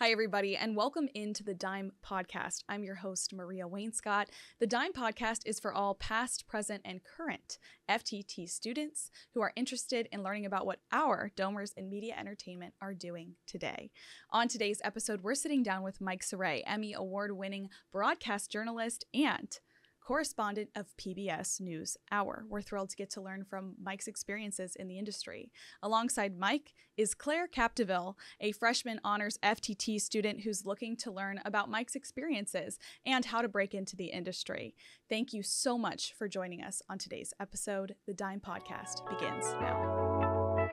Hi, everybody, and welcome into the DiME podcast. I'm your host, Maria Wainscott. The DiME podcast is for all past, present, and current FTT students who are interested in learning about what our Domers in media entertainment are doing today. On today's episode, we're sitting down with Mike Cerre, Emmy-award-winning broadcast journalist and correspondent of PBS NewsHour. We're thrilled to get to learn from Mike's experiences in the industry. Alongside Mike is Claire Capdeville, a freshman honors FTT student who's looking to learn about Mike's experiences and how to break into the industry. Thank you so much for joining us on today's episode. The DiME podcast begins now.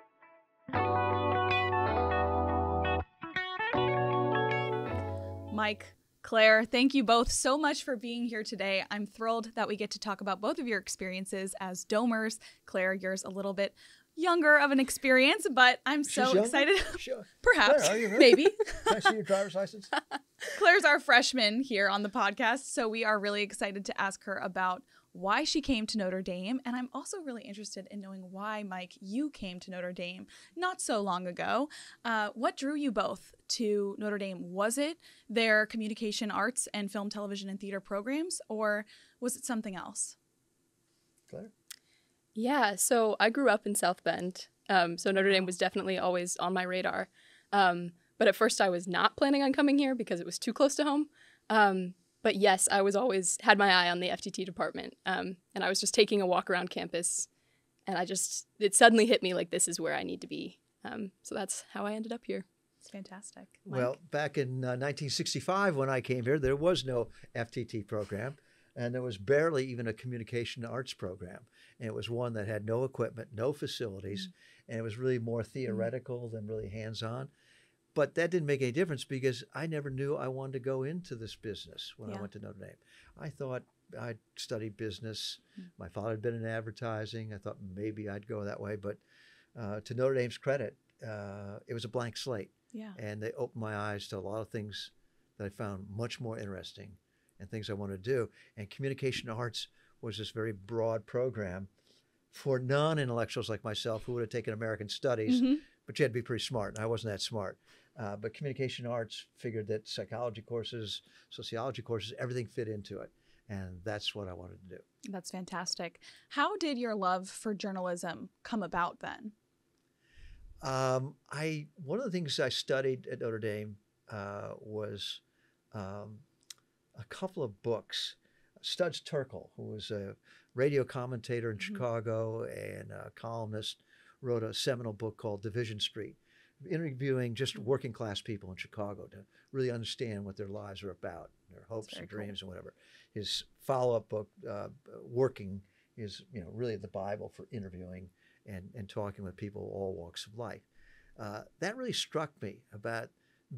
Mike, Claire, thank you both so much for being here today. I'm thrilled that we get to talk about both of your experiences as Domers. Claire, yours a little bit younger of an experience, but I'm so excited. Sure. Perhaps, Claire, are you maybe. Can I see your driver's license? Claire's our freshman here on the podcast, so we are really excited to ask her about why she came to Notre Dame. And I'm also really interested in knowing why, Mike, you came to Notre Dame not so long ago. What drew you both to Notre Dame? Was it their communication arts and film, television, and theater programs, or was it something else? Claire? Yeah, so I grew up in South Bend, so Notre Dame was definitely always on my radar. But at first I was not planning on coming here because it was too close to home. But yes, I was always had my eye on the FTT department, and I was just taking a walk around campus, and it suddenly hit me like this is where I need to be. So that's how I ended up here. It's fantastic. Mike? Well, back in 1965 when I came here, there was no FTT program, and there was barely even a communication arts program. And it was one that had no equipment, no facilities, and it was really more theoretical than really hands-on. But that didn't make any difference because I never knew I wanted to go into this business when I went to Notre Dame. I thought I'd study business. My father had been in advertising. I thought maybe I'd go that way. But to Notre Dame's credit, it was a blank slate. Yeah. And they opened my eyes to a lot of things that I found much more interesting and things I wanted to do. And communication arts was this very broad program for non-intellectuals like myself who would have taken American studies, but you had to be pretty smart. And I wasn't that smart. But communication arts figured that psychology courses, sociology courses, everything fit into it. And that's what I wanted to do. That's fantastic. How did your love for journalism come about then? One of the things I studied at Notre Dame was a couple of books. Studs Terkel, who was a radio commentator in Chicago and a columnist, wrote a seminal book called Division Street, interviewing just working class people in Chicago to really understand what their lives are about, their hopes and dreams and whatever. His follow-up book, Working, is really the Bible for interviewing and talking with people of all walks of life. That really struck me about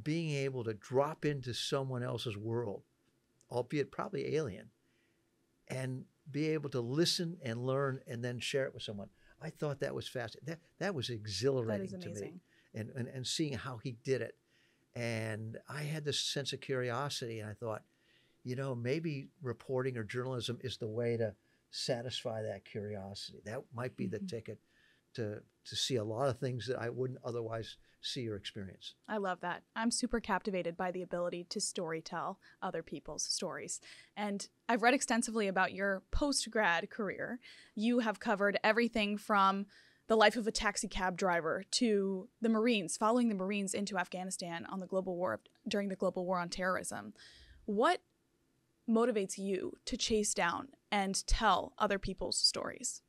being able to drop into someone else's world, albeit probably alien, and be able to listen and learn and then share it with someone. I thought that was fascinating. That was exhilarating to me. And seeing how he did it. And I had this sense of curiosity, and I thought, maybe reporting or journalism is the way to satisfy that curiosity. That might be the ticket to see a lot of things that I wouldn't otherwise see or experience. I love that. I'm super captivated by the ability to storytell other people's stories. And I've read extensively about your post-grad career. You have covered everything from the life of a taxi cab driver to the Marines, following the Marines into Afghanistan on the global war during the global war on terrorism. What motivates you to chase down and tell other people's stories?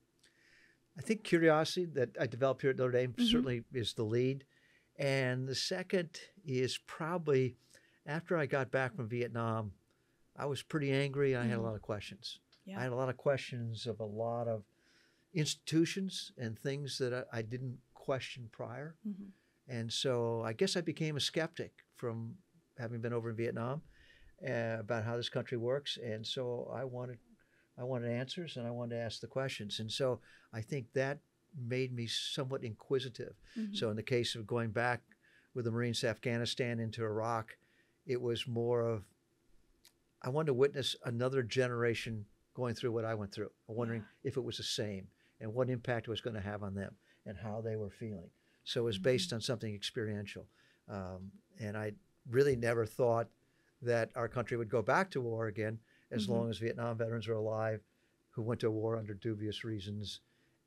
I think curiosity that I developed here at Notre Dame certainly is the lead. And the second is probably after I got back from Vietnam, I was pretty angry. I had a lot of questions. Yeah. I had a lot of questions of a lot of institutions and things that I didn't question prior. And so I guess I became a skeptic from having been over in Vietnam about how this country works. And so I wanted answers and I wanted to ask the questions. And so I think that made me somewhat inquisitive. So in the case of going back with the Marines to Afghanistan into Iraq, it was more of, I wanted to witness another generation going through what I went through, wondering if it was the same and what impact it was going to have on them and how they were feeling. So it was based on something experiential. And I really never thought that our country would go back to war again as Mm-hmm. long as Vietnam veterans were alive who went to war under dubious reasons.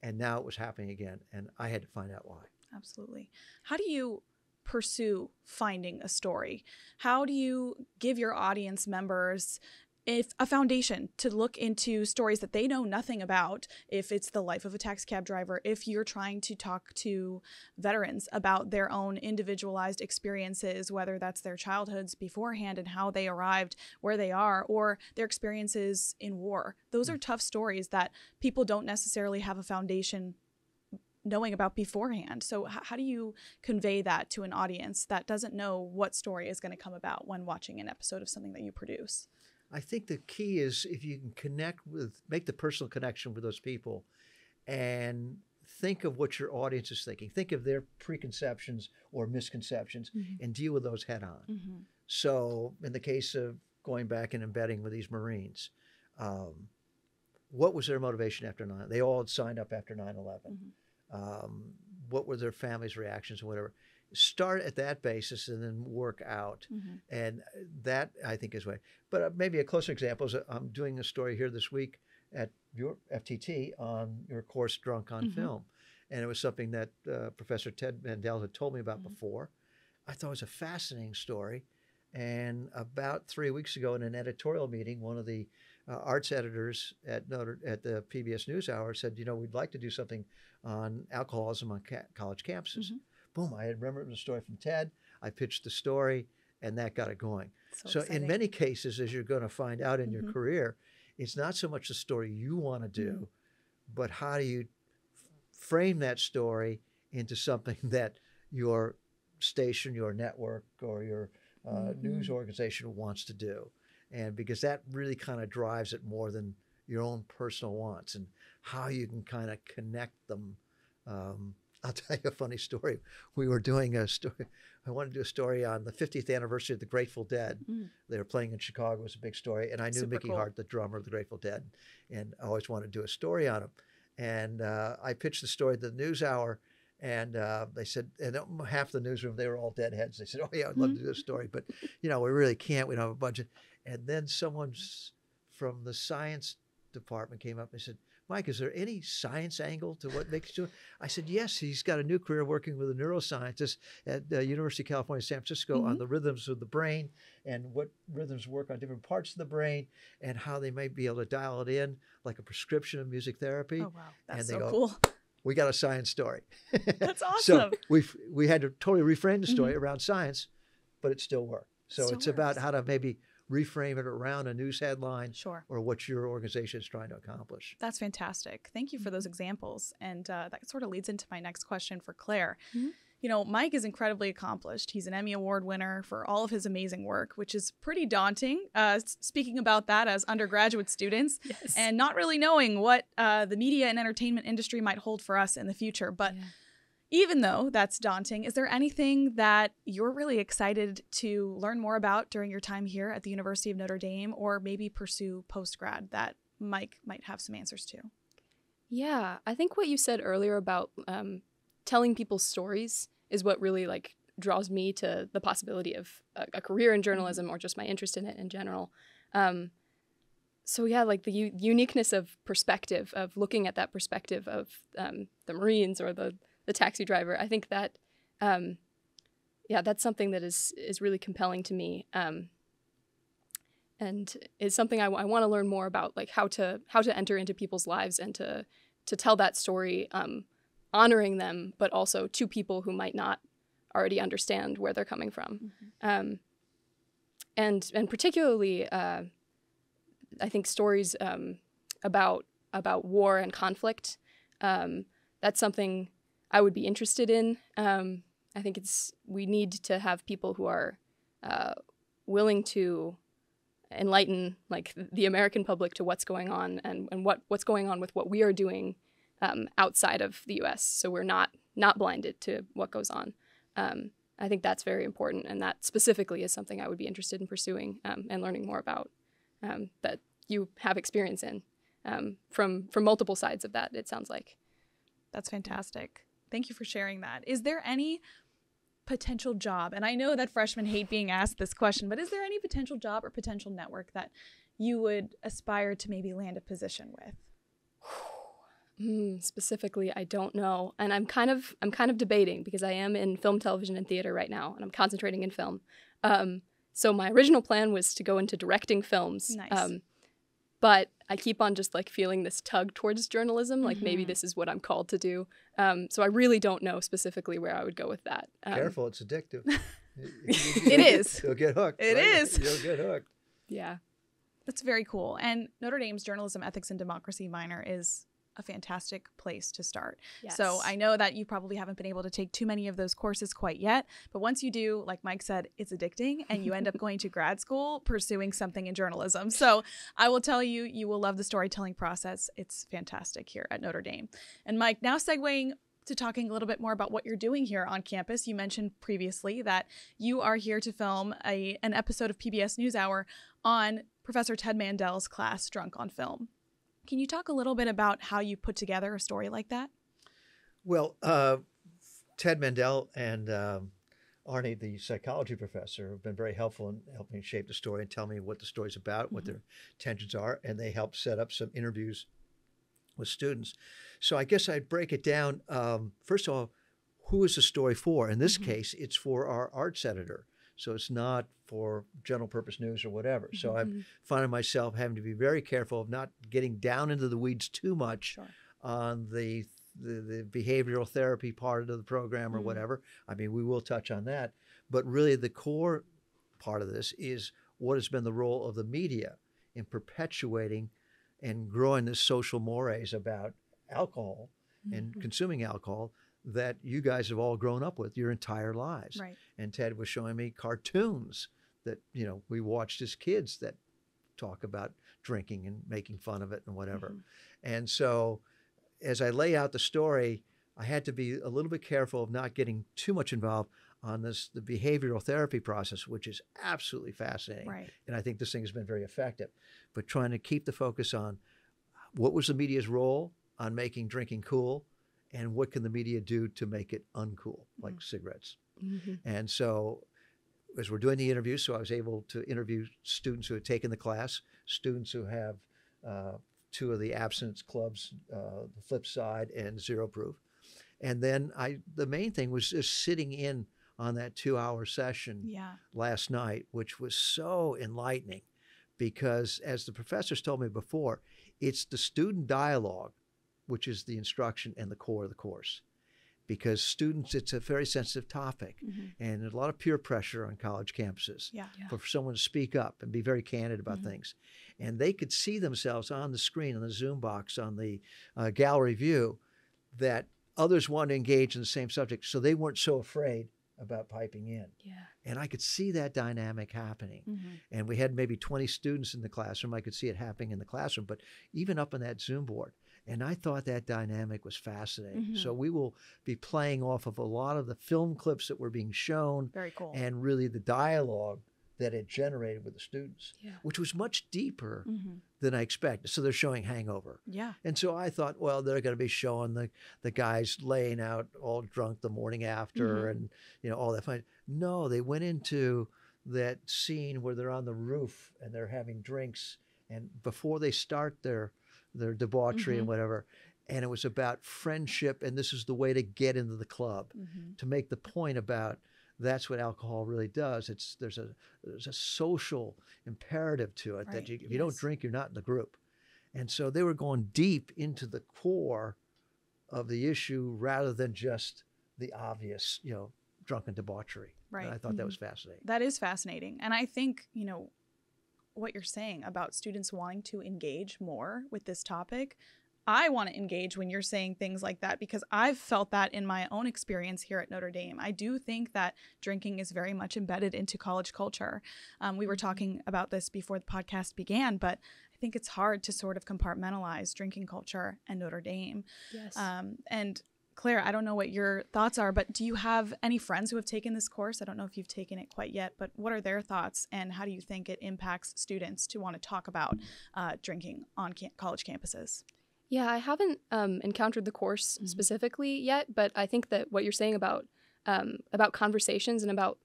And now it was happening again. And I had to find out why. Absolutely. How do you pursue finding a story? How do you give your audience members a foundation to look into stories that they know nothing about? If it's the life of a taxi cab driver, if you're trying to talk to veterans about their own individualized experiences, whether that's their childhoods beforehand and how they arrived where they are, or their experiences in war. Those are tough stories that people don't necessarily have a foundation knowing about beforehand. So how do you convey that to an audience that doesn't know what story is going to come about when watching an episode of something that you produce? I think the key is if you can make the personal connection with those people and think of what your audience is thinking. Think of their preconceptions or misconceptions and deal with those head on. Mm-hmm. So in the case of going back and embedding with these Marines, what was their motivation after 9/11? They all had signed up after 9/11. What were their families' reactions and whatever? Start at that basis and then work out. And that, I think, is way. But maybe a closer example is I'm doing a story here this week at your FTT on your course, Drunk on Film. And it was something that Professor Ted Mandel had told me about before. I thought it was a fascinating story. And about 3 weeks ago in an editorial meeting, one of the arts editors at the PBS NewsHour said, we'd like to do something on alcoholism on college campuses. Boom, I had remembered the story from Ted. I pitched the story, and that got it going. So in many cases, as you're going to find out in your career, it's not so much the story you want to do, but how do you frame that story into something that your station, your network, or your news organization wants to do. And because that really kind of drives it more than your own personal wants and how you can kind of connect them. I'll tell you a funny story. We were doing a story. I wanted to do a story on the 50th anniversary of the Grateful Dead. They were playing in Chicago. It was a big story. And I knew Mickey Hart, the drummer of the Grateful Dead, and I always wanted to do a story on him. And I pitched the story to the NewsHour, and they said, and half the newsroom, they were all deadheads. They said, oh, yeah, I'd love to do this story, but, we really can't. We don't have a budget. And then someone from the science department came up and said, Mike, is there any science angle to what makes you? I said, yes, he's got a new career working with a neuroscientist at the University of California, San Francisco on the rhythms of the brain and what rhythms work on different parts of the brain and how they might be able to dial it in like a prescription of music therapy. Oh, wow. That's and so cool. We got a science story. That's awesome. So we had to totally reframe the story around science, but it still worked. So it's about how to maybe reframe it around a news headline or what your organization is trying to accomplish. That's fantastic. Thank you for those examples. And that sort of leads into my next question for Claire. Mike is incredibly accomplished. He's an Emmy-award winner for all of his amazing work, which is pretty daunting. Speaking about that as undergraduate students and not really knowing what the media and entertainment industry might hold for us in the future. But even though that's daunting, is there anything that you're really excited to learn more about during your time here at the University of Notre Dame, or maybe pursue post-grad that Mike might have some answers to? Yeah, I think what you said earlier about telling people's stories is what really draws me to the possibility of a career in journalism or just my interest in it in general. So yeah, the uniqueness of perspective, of looking at that perspective of the Marines or the taxi driver, I think that, that's something that is really compelling to me, and is something I want to learn more about, how to enter into people's lives and to tell that story, honoring them, but also to people who might not already understand where they're coming from, and particularly, I think stories about war and conflict. That's something I would be interested in. I think we need to have people who are willing to enlighten the American public to what's going on and what's going on with what we are doing outside of the U.S. So we're not blinded to what goes on. I think that's very important, and that specifically is something I would be interested in pursuing and learning more about, that you have experience in from multiple sides of that, it sounds like. That's fantastic. Thank you for sharing that. Is there any potential job? And I know that freshmen hate being asked this question, but is there any potential job or potential network that you would aspire to maybe land a position with? Specifically, I don't know. And I'm kind of debating because I am in film, television, and theater right now, and I'm concentrating in film. So my original plan was to go into directing films. Nice. But I keep on just like feeling this tug towards journalism, like maybe this is what I'm called to do. So I really don't know specifically where I would go with that. Careful, it's addictive. It is. You'll get hooked. It is. You'll get hooked. Yeah. That's very cool. And Notre Dame's Journalism, Ethics, and Democracy minor is a fantastic place to start. Yes. So I know that you probably haven't been able to take too many of those courses quite yet, but once you do, like Mike said, it's addicting and you end up going to grad school pursuing something in journalism. So I will tell you, you will love the storytelling process. It's fantastic here at Notre Dame. And Mike, now segueing to talking a little bit more about what you're doing here on campus. You mentioned previously that you are here to film an episode of PBS NewsHour on Professor Ted Mandel's class, Drunk on Film. Can you talk a little bit about how you put together a story like that? Well, Ted Mandel and Arnie, the psychology professor, have been very helpful in helping shape the story and tell me what the story's about, what their intentions are, and they helped set up some interviews with students. So I guess I'd break it down. First of all, who is the story for? In this case, it's for our arts editor. So it's not for general purpose news or whatever. So I'm finding myself having to be very careful of not getting down into the weeds too much on the behavioral therapy part of the program or whatever. I mean, we will touch on that. But really the core part of this is what has been the role of the media in perpetuating and growing this social mores about alcohol and consuming alcohol that you guys have all grown up with your entire lives. Right. And Ted was showing me cartoons that, we watched as kids that talk about drinking and making fun of it and whatever. And so as I lay out the story, I had to be a little bit careful of not getting too much involved on the behavioral therapy process, which is absolutely fascinating. Right. And I think this thing has been very effective. But trying to keep the focus on what was the media's role on making drinking cool, and what can the media do to make it uncool, like cigarettes. And so as we're doing the interviews, so I was able to interview students who had taken the class, students who have 2 of the abstinence clubs, the Flip Side and Zero Proof. And then the main thing was just sitting in on that 2-hour session last night, which was so enlightening because, as the professors told me before, it's the student dialogue which is the instruction and the core of the course. Because students, it's a very sensitive topic. And there's a lot of peer pressure on college campuses for someone to speak up and be very candid about things. And they could see themselves on the screen, on the Zoom box, on the gallery view, that others want to engage in the same subject. So they weren't so afraid about piping in. And I could see that dynamic happening. And we had maybe 20 students in the classroom. I could see it happening in the classroom, but even up on that Zoom board. And I thought that dynamic was fascinating. So we will be playing off of a lot of the film clips that were being shown. Very cool. And really the dialogue that it generated with the students, which was much deeper than I expected. So they're showing Hangover. And so I thought, well, they're going to be showing the guys laying out all drunk the morning after and, all that fun. No, they went into that scene where they're on the roof and they're having drinks. And before they start their debauchery and whatever. And it was about friendship. And this is the way to get into the club, to make the point about that's what alcohol really does. There's a social imperative to it that if you don't drink, you're not in the group. And so they were going deep into the core of the issue rather than just the obvious, drunken debauchery. Right. And I thought that was fascinating. That is fascinating. And I think, what you're saying about students wanting to engage more with this topic, I want to engage when you're saying things like that because I've felt that in my own experience here at Notre Dame. I do think that drinking is very much embedded into college culture. We were talking about this before the podcast began, but I think it's hard to sort of compartmentalize drinking culture and Notre Dame. Yes. And Claire, I don't know what your thoughts are, but do you have any friends who have taken this course? I don't know if you've taken it quite yet, but what are their thoughts and how do you think it impacts students to want to talk about drinking on college campuses? Yeah, I haven't encountered the course specifically yet, but I think that what you're saying about about conversations and about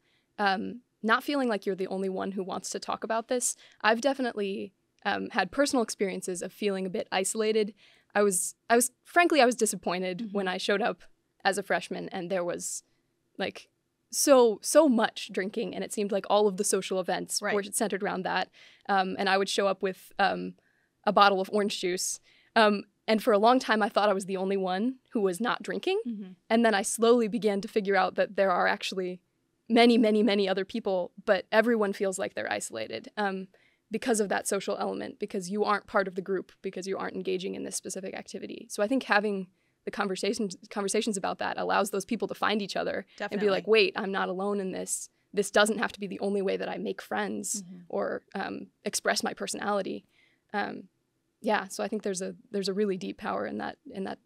not feeling like you're the only one who wants to talk about this. I've definitely had personal experiences of feeling a bit isolated. I was frankly disappointed when I showed up as a freshman and there was like so much drinking, and it seemed like all of the social events were centered around that. And I would show up with a bottle of orange juice. And for a long time, I thought I was the only one who was not drinking. And then I slowly began to figure out that there are actually many, many, many other people, but everyone feels like they're isolated because of that social element, because you aren't part of the group, because you aren't engaging in this specific activity. So I think having the conversations about that allows those people to find each other and be like, wait, I'm not alone in this. This doesn't have to be the only way that I make friends or express my personality. So I think there's a really deep power in that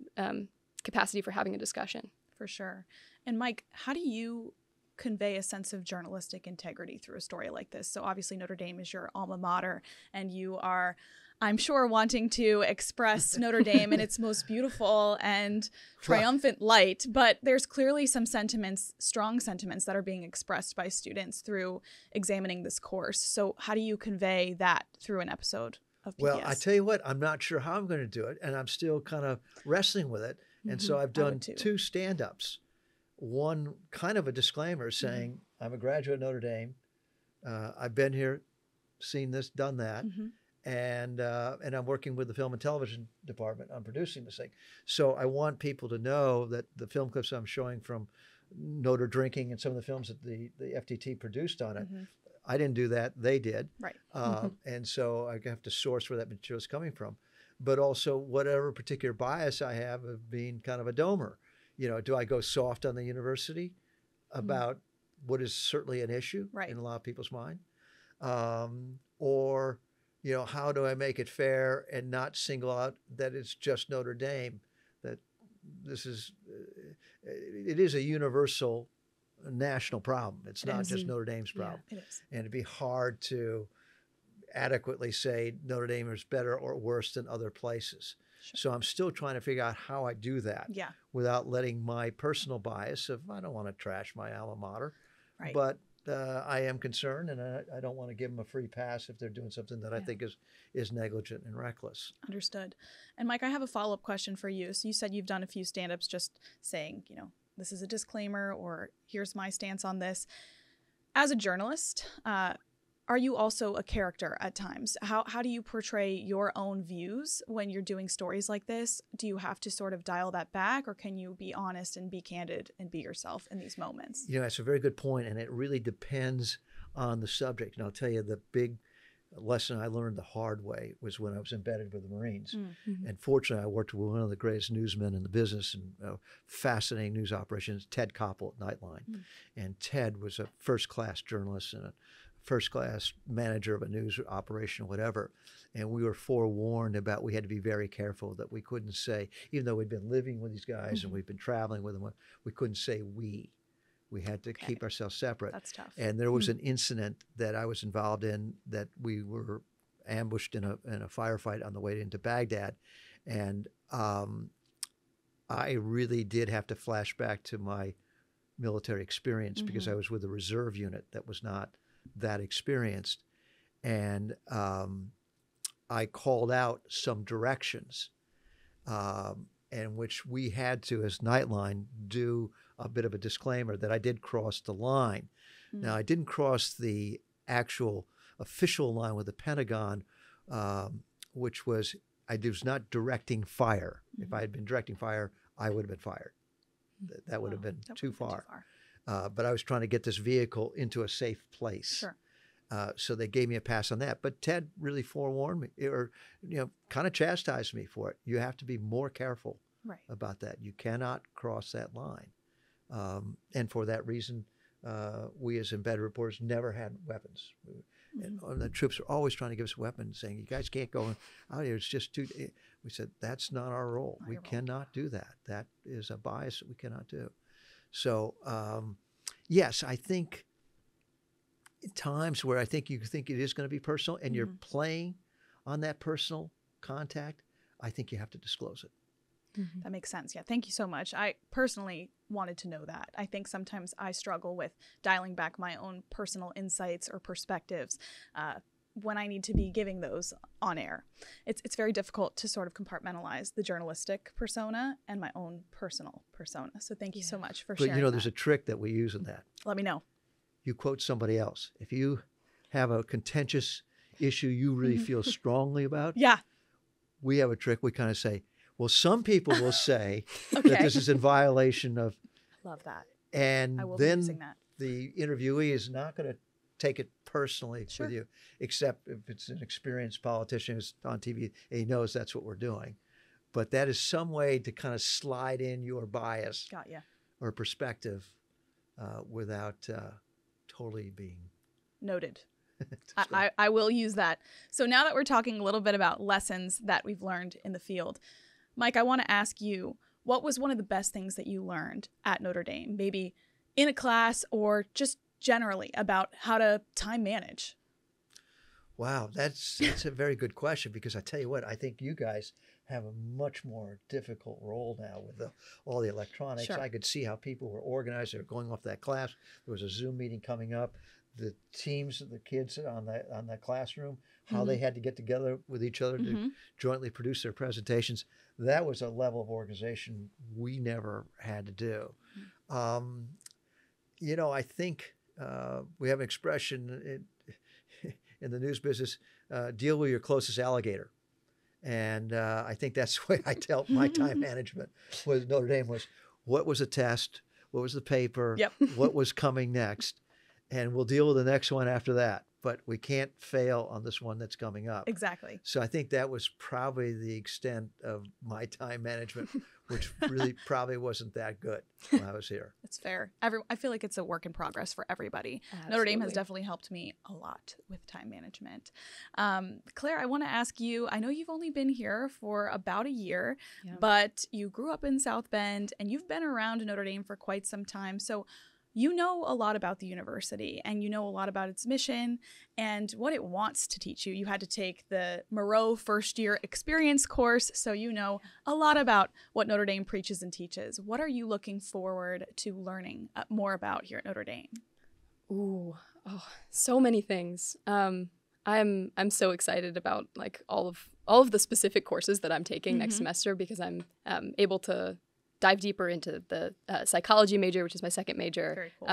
capacity for having a discussion. For sure. And Mike, how do you convey a sense of journalistic integrity through a story like this? So obviously Notre Dame is your alma mater, and you are, I'm sure, wanting to express Notre Dame in its most beautiful and triumphant light, but there's clearly some strong sentiments that are being expressed by students through examining this course. So how do you convey that through an episode of PBS? Well, I tell you what, I'm not sure how I'm going to do it, and I'm still kind of wrestling with it. And so I've done 2 stand-ups. One kind of a disclaimer saying, I'm a graduate of Notre Dame. I've been here, seen this, done that. And I'm working with the film and television department on producing this thing. So I want people to know that the film clips I'm showing from Notre Drinking and some of the films that the FTT produced on it, I didn't do that. They did. Right. And so I have to source where that material is coming from. But also whatever particular bias I have of being kind of a domer. You know, do I go soft on the university about what is certainly an issue in a lot of people's mind? Or, you know, how do I make it fair and not single out that it's just Notre Dame, that this is, it is a universal national problem. It's not just Notre Dame's problem. Yeah, it is. And it'd be hard to adequately say Notre Dame is better or worse than other places. Sure. So I'm still trying to figure out how I do that without letting my personal bias of, I don't want to trash my alma mater, but I am concerned, and I don't want to give them a free pass if they're doing something that I think is negligent and reckless. Understood. And Mike, I have a follow-up question for you. So you said you've done a few stand-ups just saying, you know, this is a disclaimer, or here's my stance on this. As a journalist, are you also a character at times? How do you portray your own views when you're doing stories like this? Do you have to sort of dial that back, or can you be honest and be candid and be yourself in these moments? You know, that's a very good point, and it really depends on the subject. And I'll tell you, the big lesson I learned the hard way was when I was embedded with the Marines. And fortunately, I worked with one of the greatest newsmen in the business and fascinating news operations, Ted Koppel at Nightline. And Ted was a first-class journalist and a first-class manager of a news operation, whatever. And we were forewarned about we had to be very careful that we couldn't say, even though we'd been living with these guys and we'd been traveling with them, we couldn't say we. We had to keep ourselves separate. That's tough. And there was an incident that I was involved in that we were ambushed in a firefight on the way into Baghdad. And I really did have to flash back to my military experience because I was with a reserve unit that was not that experienced. And I called out some directions in which we had to, as Nightline, do a bit of a disclaimer that I did cross the line. Now, I didn't cross the actual official line with the Pentagon, which was I was not directing fire. If I had been directing fire, I would have been fired. That would have been too far. But I was trying to get this vehicle into a safe place. Sure. So they gave me a pass on that. But Ted really forewarned me, or kind of chastised me for it. You have to be more careful about that. You cannot cross that line. And for that reason, we as embedded reporters never had weapons. And the troops are always trying to give us weapons, saying, you guys can't go out here. It's just too... We said, that's not our role. We cannot do that. That is a bias that we cannot do. So, yes, I think times where I think you think it is going to be personal and you're playing on that personal contact, I think you have to disclose it. That makes sense. Yeah. Thank you so much. I personally wanted to know that. I think sometimes I struggle with dialing back my own personal insights or perspectives when I need to be giving those on air. It's very difficult to sort of compartmentalize the journalistic persona and my own personal persona. So thank you so much for sharing. But there's a trick that we use in that. Let me know. You quote somebody else. If you have a contentious issue you really feel strongly about, we have a trick. We kind of say, well, some people will say that this is in violation of. Love that. And I will then be using that. The interviewee is not going to take it personally with you, except if it's an experienced politician who's on TV and he knows that's what we're doing. But that is some way to kind of slide in your bias or perspective without totally being noted. I will use that. So now that we're talking a little bit about lessons that we've learned in the field, Mike, I want to ask you, what was one of the best things that you learned at Notre Dame, maybe in a class or just generally about how to time manage? Wow, that's a very good question, because I tell you what, I think you guys have a much more difficult role now with all the electronics. I could see how people were organized. They were going off that class. There was a Zoom meeting coming up. The teams of the kids on that classroom, how they had to get together with each other to jointly produce their presentations. That was a level of organization we never had to do. I think we have an expression in the news business, deal with your closest alligator. And I think that's the way I dealt my time management with Notre Dame was, what was a test? What was the paper? What was coming next? And we'll deal with the next one after that. But we can't fail on this one that's coming up. Exactly. So I think that was probably the extent of my time management, which really probably wasn't that good when I was here. That's fair. I feel like it's a work in progress for everybody. Absolutely. Notre Dame has definitely helped me a lot with time management. Claire, I want to ask you, I know you've only been here for about a year, but you grew up in South Bend and you've been around Notre Dame for quite some time. So you know a lot about the university and you know a lot about its mission and what it wants to teach you. You had to take the Moreau first year experience course, so you know a lot about what Notre Dame preaches and teaches. What are you looking forward to learning more about here at Notre Dame? So many things. I'm so excited about like all of the specific courses that I'm taking next semester, because I'm able to dive deeper into the psychology major, which is my second major. Very cool.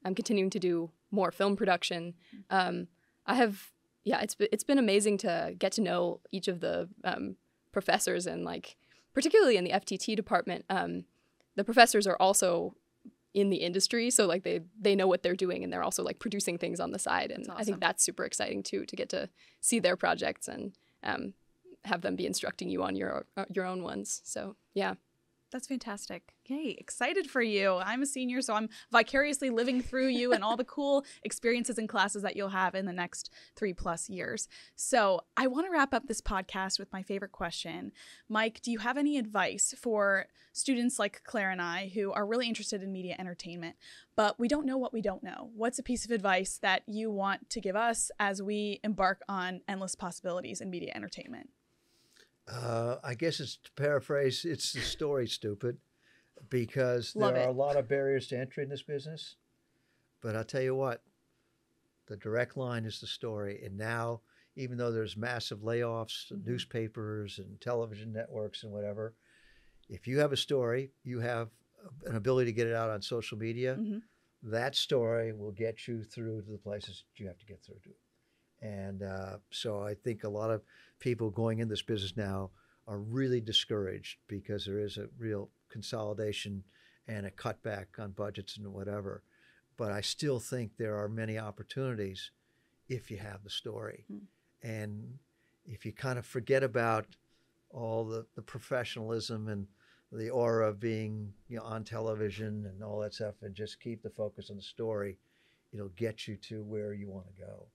I'm continuing to do more film production. It's been amazing to get to know each of the professors, and like particularly in the FTT department, the professors are also in the industry, so like they know what they're doing, and they're also like producing things on the side, and I think that's super exciting too, to get to see their projects and have them be instructing you on your own ones. So yeah. That's fantastic. Yay, excited for you. I'm a senior, so I'm vicariously living through you and all the cool experiences and classes that you'll have in the next 3+ years. So I want to wrap up this podcast with my favorite question. Mike, do you have any advice for students like Claire and I who are really interested in media entertainment, but we don't know what we don't know? What's a piece of advice that you want to give us as we embark on endless possibilities in media entertainment? I guess it's, to paraphrase, it's the story, stupid, because there are a lot of barriers to entry in this business. But I'll tell you what, the direct line is the story. And now, even though there's massive layoffs, newspapers and television networks and whatever, if you have a story, you have an ability to get it out on social media, that story will get you through to the places you have to get through to. And so I think a lot of people going in this business now are really discouraged, because there is a real consolidation and a cutback on budgets and whatever. But I still think there are many opportunities if you have the story. And if you kind of forget about all the professionalism and the aura of being on television and all that stuff, and just keep the focus on the story, it'll get you to where you want to go.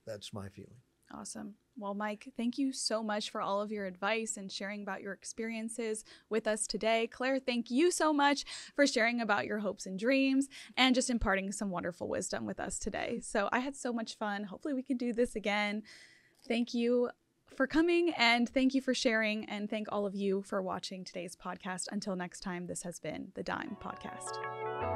That's my feeling. Awesome. Well, Mike, thank you so much for all of your advice and sharing about your experiences with us today. Claire, thank you so much for sharing about your hopes and dreams and just imparting some wonderful wisdom with us today. So I had so much fun. Hopefully we can do this again. Thank you for coming, and thank you for sharing, and thank all of you for watching today's podcast. Until next time, this has been the DiME Podcast.